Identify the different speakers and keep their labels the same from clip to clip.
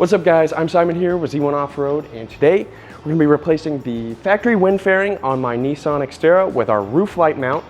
Speaker 1: What's up guys, I'm Simon here with Z1 Off-Road, and today we're going to be replacing the factory wind fairing on my Nissan Xterra with our roof light mount.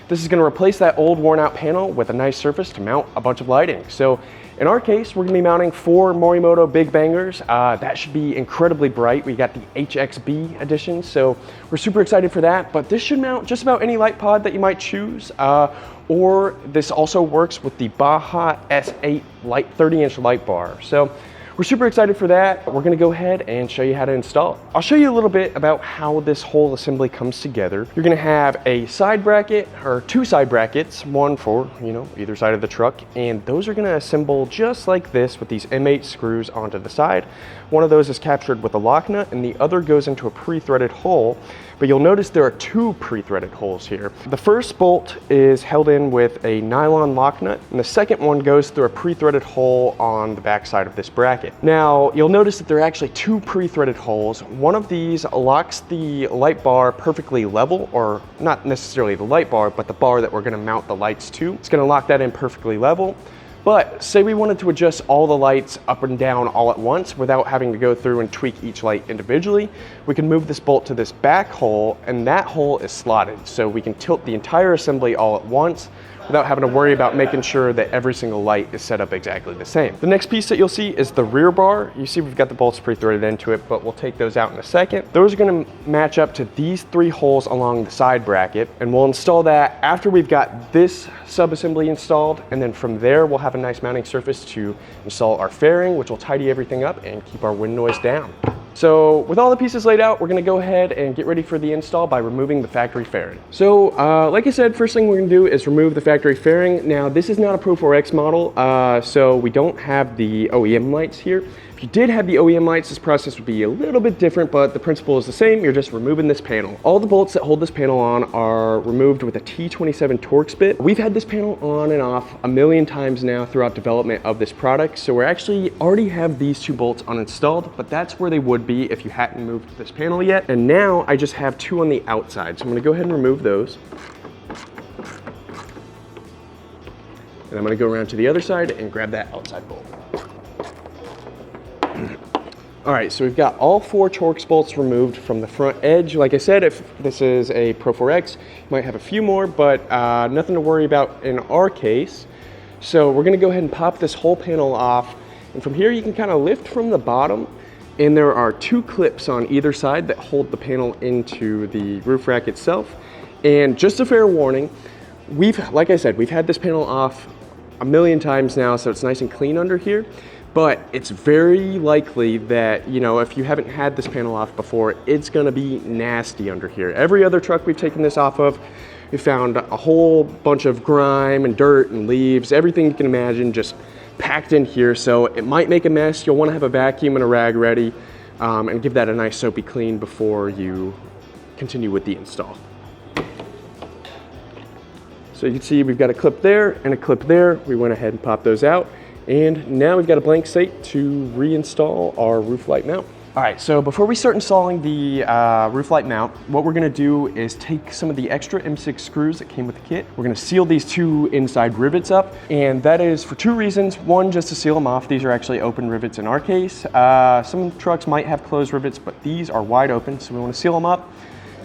Speaker 1: This is going to replace that old worn out panel with a nice surface to mount a bunch of lighting. So in our case, we're going to be mounting 4 Morimoto big bangers. That should be incredibly bright. We got the HXB edition, so we're super excited for that. But this should mount just about any light pod that you might choose. Or this also works with the Baja S8 light 30-inch light bar. So we're super excited for that. We're gonna go ahead and show you how to install it. I'll show you a little bit about how this whole assembly comes together. You're gonna have a side bracket, or 2 side brackets, one for, either side of the truck, and those are gonna assemble just like this with these M8 screws onto the side. One of those is captured with a lock nut, and the other goes into a pre-threaded hole. But you'll notice there are 2 pre-threaded holes here. The first bolt is held in with a nylon lock nut, and the second one goes through a pre-threaded hole on the back side of this bracket. Now, you'll notice that there are actually 2 pre-threaded holes. One of these locks the light bar perfectly level, or not necessarily the light bar, but the bar that we're gonna mount the lights to. It's gonna lock that in perfectly level. But say we wanted to adjust all the lights up and down all at once without having to go through and tweak each light individually, we can move this bolt to this back hole, and that hole is slotted. So we can tilt the entire assembly all at once without having to worry about making sure that every single light is set up exactly the same. The next piece that you'll see is the rear bar. You see we've got the bolts pre-threaded into it, but we'll take those out in a second. Those are gonna match up to these 3 holes along the side bracket, and we'll install that after we've got this sub-assembly installed, and then from there we'll have a nice mounting surface to install our fairing, which will tidy everything up and keep our wind noise down. So with all the pieces laid out, we're gonna go ahead and get ready for the install by removing the factory fairing. So like I said, first thing we're gonna do is remove the factory fairing. Now this is not a Pro 4X model, so we don't have the OEM lights here. If you did have the OEM lights, this process would be a little bit different, but the principle is the same. You're just removing this panel. All the bolts that hold this panel on are removed with a T27 Torx bit. We've had this panel on and off a million times now throughout development of this product, so we're actually already have these 2 bolts uninstalled, but that's where they would be if you hadn't moved this panel yet. And now I just have 2 on the outside, so I'm gonna go ahead and remove those. And I'm gonna go around to the other side and grab that outside bolt. All right, so we've got all 4 Torx bolts removed from the front edge. Like I said, if this is a Pro 4X, you might have a few more, but nothing to worry about in our case. So we're gonna go ahead and pop this whole panel off. And from here, you can kind of lift from the bottom, and there are 2 clips on either side that hold the panel into the roof rack itself. And just a fair warning, like I said, we've had this panel off a million times now, so it's nice and clean under here. But it's very likely that, if you haven't had this panel off before, it's gonna be nasty under here. Every other truck we've taken this off of, we found a whole bunch of grime and dirt and leaves, everything you can imagine just packed in here. So it might make a mess. You'll wanna have a vacuum and a rag ready and give that a nice soapy clean before you continue with the install. So you can see we've got a clip there and a clip there. We went ahead and popped those out. And now we've got a blank slate to reinstall our roof light mount. All right, so before we start installing the roof light mount, what we're gonna do is take some of the extra M6 screws that came with the kit. We're gonna seal these 2 inside rivets up, and that is for 2 reasons. One, just to seal them off. These are actually open rivets in our case. Some trucks might have closed rivets, but these are wide open, so we wanna seal them up.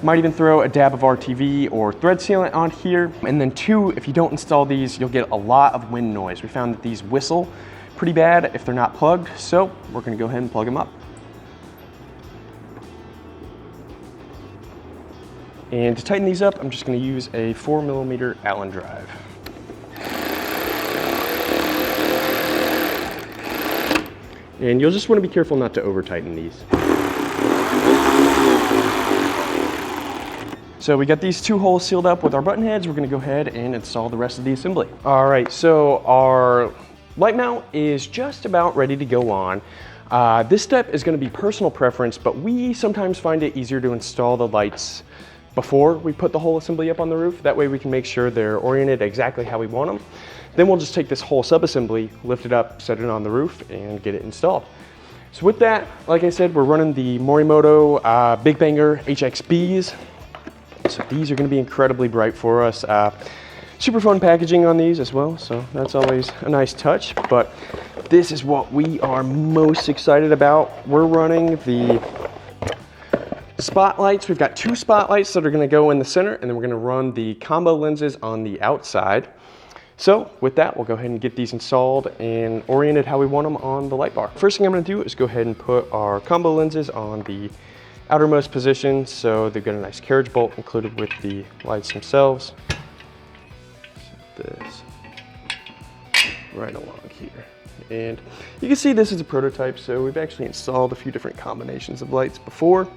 Speaker 1: Might even throw a dab of RTV or thread sealant on here. And then 2, if you don't install these, you'll get a lot of wind noise. We found that these whistle pretty bad if they're not plugged, so we're gonna go ahead and plug them up. And to tighten these up, I'm just gonna use a 4mm Allen drive. And you'll just wanna be careful not to over tighten these. So we got these 2 holes sealed up with our button heads. We're gonna go ahead and install the rest of the assembly. All right, so our light mount is just about ready to go on. This step is gonna be personal preference, but we sometimes find it easier to install the lights before we put the whole assembly up on the roof. That way we can make sure they're oriented exactly how we want them. Then we'll just take this whole sub-assembly, lift it up, set it on the roof, and get it installed. So with that, like I said, we're running the Morimoto Big Banger HXBs. So these are gonna be incredibly bright for us. Super fun packaging on these as well, so that's always a nice touch. But this is what we are most excited about. We're running the spotlights. We've got 2 spotlights that are going to go in the center, and then we're going to run the combo lenses on the outside. So with that, we'll go ahead and get these installed and oriented how we want them on the light bar. First thing I'm going to do is go ahead and put our combo lenses on the outermost position, so they've got a nice carriage bolt included with the lights themselves. Set this right along here. And you can see this is a prototype, so we've actually installed a few different combinations of lights before.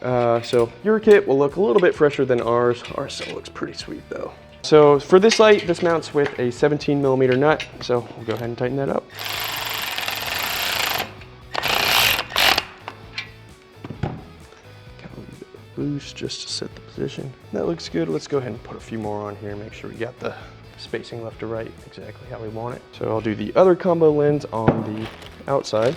Speaker 1: So your kit will look a little bit fresher than ours. Ours still looks pretty sweet though. So for this light, this mounts with a 17mm nut. So we'll go ahead and tighten that up. Boost just to set the position. That looks good. Let's go ahead and put a few more on here, make sure we got the spacing left to right exactly how we want it. So I'll do the other combo lens on the outside.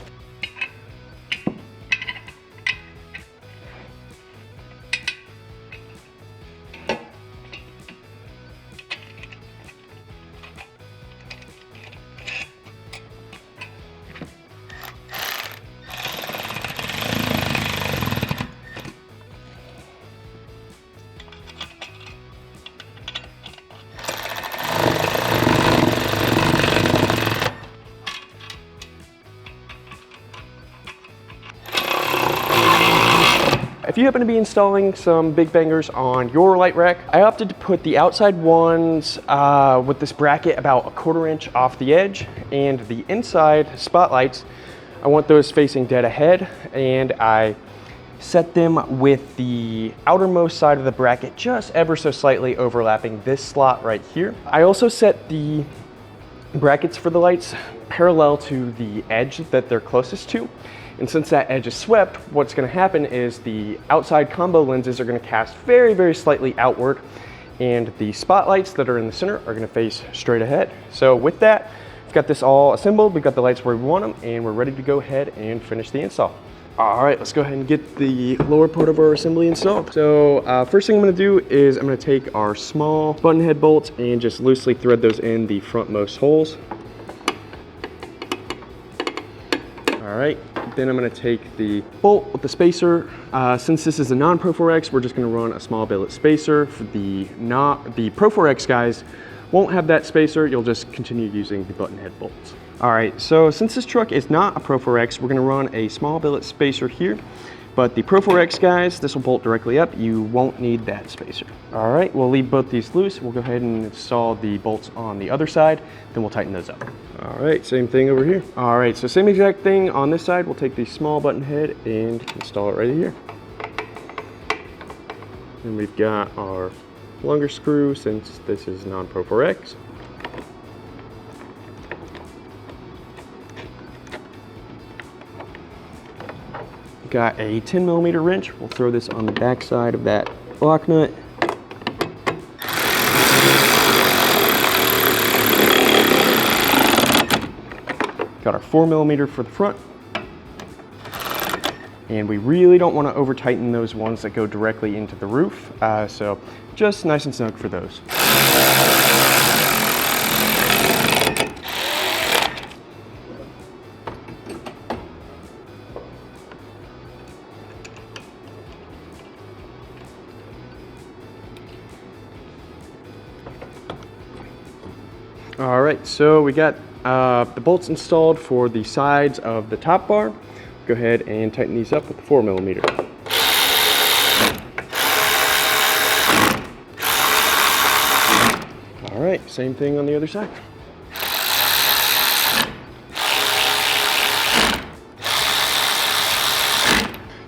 Speaker 1: If you happen to be installing some big bangers on your light rack, I opted to put the outside ones with this bracket about a 1/4 inch off the edge, and the inside spotlights, I want those facing dead ahead, and I set them with the outermost side of the bracket just ever so slightly overlapping this slot right here. I also set the brackets for the lights parallel to the edge that they're closest to. And since that edge is swept, what's going to happen is the outside combo lenses are going to cast very, very slightly outward, and the spotlights that are in the center are going to face straight ahead. So with that, we've got this all assembled, we've got the lights where we want them, and we're ready to go ahead and finish the install. All right, let's go ahead and get the lower part of our assembly installed. So first thing I'm going to do is I'm going to take our small button head bolts and just loosely thread those in the frontmost holes. All right, then I'm going to take the bolt with the spacer. Since this is a non-Pro 4X, we're just going to run a small billet spacer. For the Pro 4X guys won't have that spacer. You'll just continue using the button head bolts. All right, so since this truck is not a Pro 4X, we're going to run a small billet spacer here. But the Pro 4X guys, this will bolt directly up. You won't need that spacer. All right, we'll leave both these loose. We'll go ahead and install the bolts on the other side, then we'll tighten those up. All right, same thing over here. All right, so same exact thing on this side. We'll take the small button head and install it right here. And we've got our longer screw since this is non-Pro 4X. Got a 10mm wrench. We'll throw this on the back side of that lock nut. Got our 4mm for the front. And we really don't want to over tighten those ones that go directly into the roof. So just nice and snug for those. All right, so we got the bolts installed for the sides of the top bar. Go ahead and tighten these up with the 4mm. All right, same thing on the other side.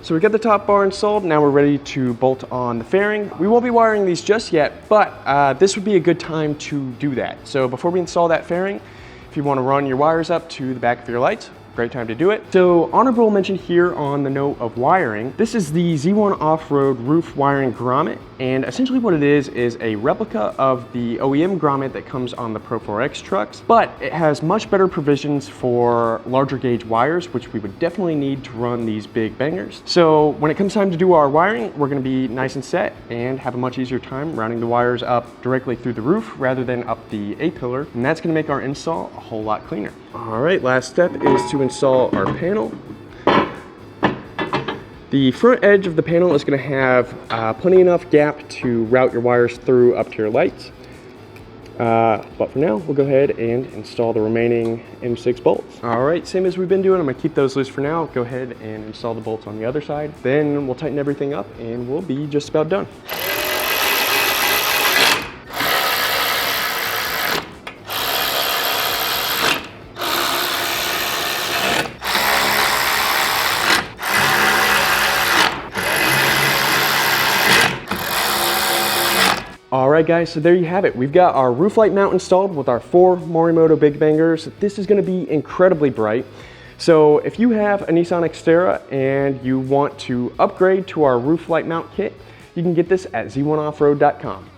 Speaker 1: So we got the top bar installed. Now we're ready to bolt on the fairing. We won't be wiring these just yet, but this would be a good time to do that. So before we install that fairing, if you want to run your wires up to the back of your lights, great time to do it. So honorable mention here on the note of wiring. This is the Z1 Off-Road roof wiring grommet, and essentially what it is a replica of the OEM grommet that comes on the Pro 4X trucks, but it has much better provisions for larger gauge wires, which we would definitely need to run these big bangers. So when it comes time to do our wiring, we're gonna be nice and set and have a much easier time rounding the wires up directly through the roof rather than up the A-pillar, and that's gonna make our install a whole lot cleaner. All right, last step is to install our panel. The front edge of the panel is going to have plenty enough gap to route your wires through up to your lights. But for now, we'll go ahead and install the remaining M6 bolts. All right, same as we've been doing, I'm going to keep those loose for now. Go ahead and install the bolts on the other side. Then we'll tighten everything up and we'll be just about done. All right guys, so there you have it. We've got our roof light mount installed with our 4 Morimoto Big Bangers. This is gonna be incredibly bright. So if you have a Nissan Xterra and you want to upgrade to our roof light mount kit, you can get this at z1offroad.com.